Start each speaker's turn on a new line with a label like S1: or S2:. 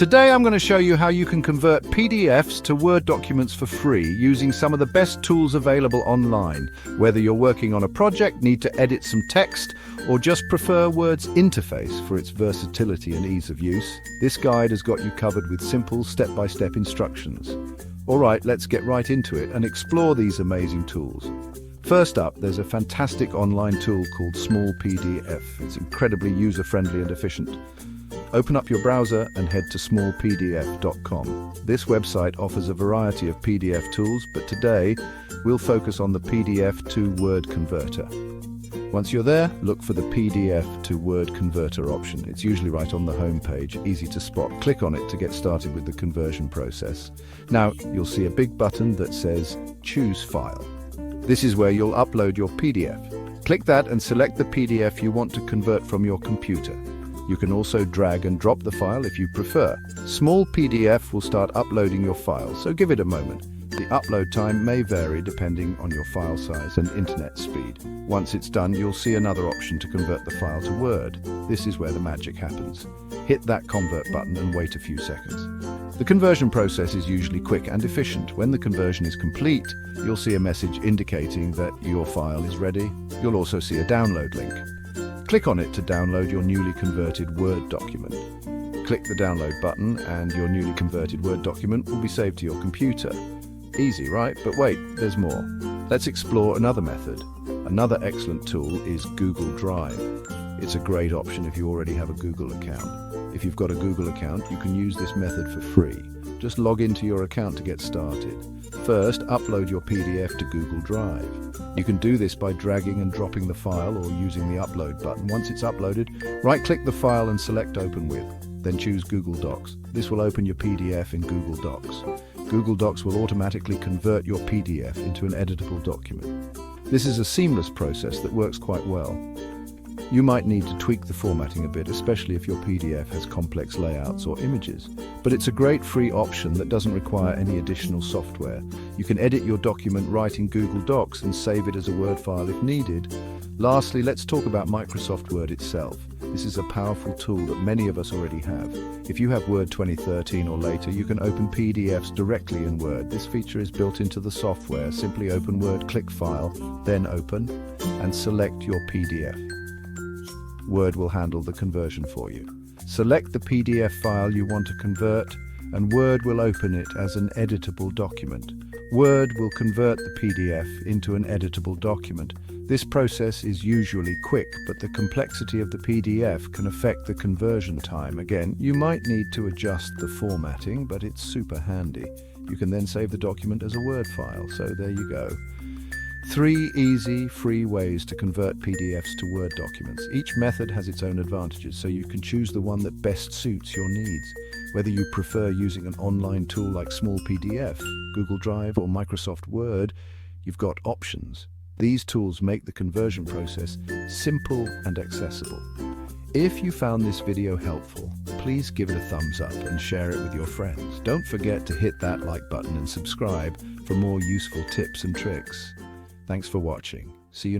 S1: Today I'm going to show you how you can convert PDFs to Word documents for free using some of the best tools available online. Whether you're working on a project, need to edit some text, or just prefer Word's interface for its versatility and ease of use, this guide has got you covered with simple step-by-step instructions. Alright, let's get right into it and explore these amazing tools. First up, there's a fantastic online tool called Small PDF. It's incredibly user-friendly and efficient. Open up your browser and head to smallpdf.com. This website offers a variety of PDF tools, but today we'll focus on the PDF to Word converter. Once you're there, look for the PDF to Word converter option. It's usually right on the home page, easy to spot. Click on it to get started with the conversion process. Now, you'll see a big button that says Choose File. This is where you'll upload your PDF. Click that and select the PDF you want to convert from your computer. You can also drag and drop the file if you prefer. Small PDF will start uploading your file, so give it a moment. The upload time may vary depending on your file size and internet speed. Once it's done, you'll see another option to convert the file to Word. This is where the magic happens. Hit that convert button and wait a few seconds. The conversion process is usually quick and efficient. When the conversion is complete, you'll see a message indicating that your file is ready. You'll also see a download link. Click on it to download your newly converted Word document. Click the download button and your newly converted Word document will be saved to your computer. Easy, right? But wait, there's more. Let's explore another method. Another excellent tool is Google Drive. It's a great option if you already have a Google account. If you've got a Google account, you can use this method for free. Just log into your account to get started. First, upload your PDF to Google Drive. You can do this by dragging and dropping the file or using the upload button. Once it's uploaded, right-click the file and select Open With. Then choose Google Docs. This will open your PDF in Google Docs. Google Docs will automatically convert your PDF into an editable document. This is a seamless process that works quite well. You might need to tweak the formatting a bit, especially if your PDF has complex layouts or images. But it's a great free option that doesn't require any additional software. You can edit your document right in Google Docs and save it as a Word file if needed. Lastly, let's talk about Microsoft Word itself. This is a powerful tool that many of us already have. If you have Word 2013 or later, you can open PDFs directly in Word. This feature is built into the software. Simply open Word, click File, then Open, and select your PDF. Word will handle the conversion for you. Select the PDF file you want to convert, and Word will open it as an editable document. Word will convert the PDF into an editable document. This process is usually quick, but the complexity of the PDF can affect the conversion time. Again, you might need to adjust the formatting, but it's super handy. You can then save the document as a Word file, so there you go. 3 easy, free ways to convert PDFs to Word documents. Each method has its own advantages, so you can choose the one that best suits your needs. Whether you prefer using an online tool like Small PDF, Google Drive, or Microsoft Word, you've got options. These tools make the conversion process simple and accessible. If you found this video helpful, please give it a thumbs up and share it with your friends. Don't forget to hit that like button and subscribe for more useful tips and tricks. Thanks for watching. See you next time.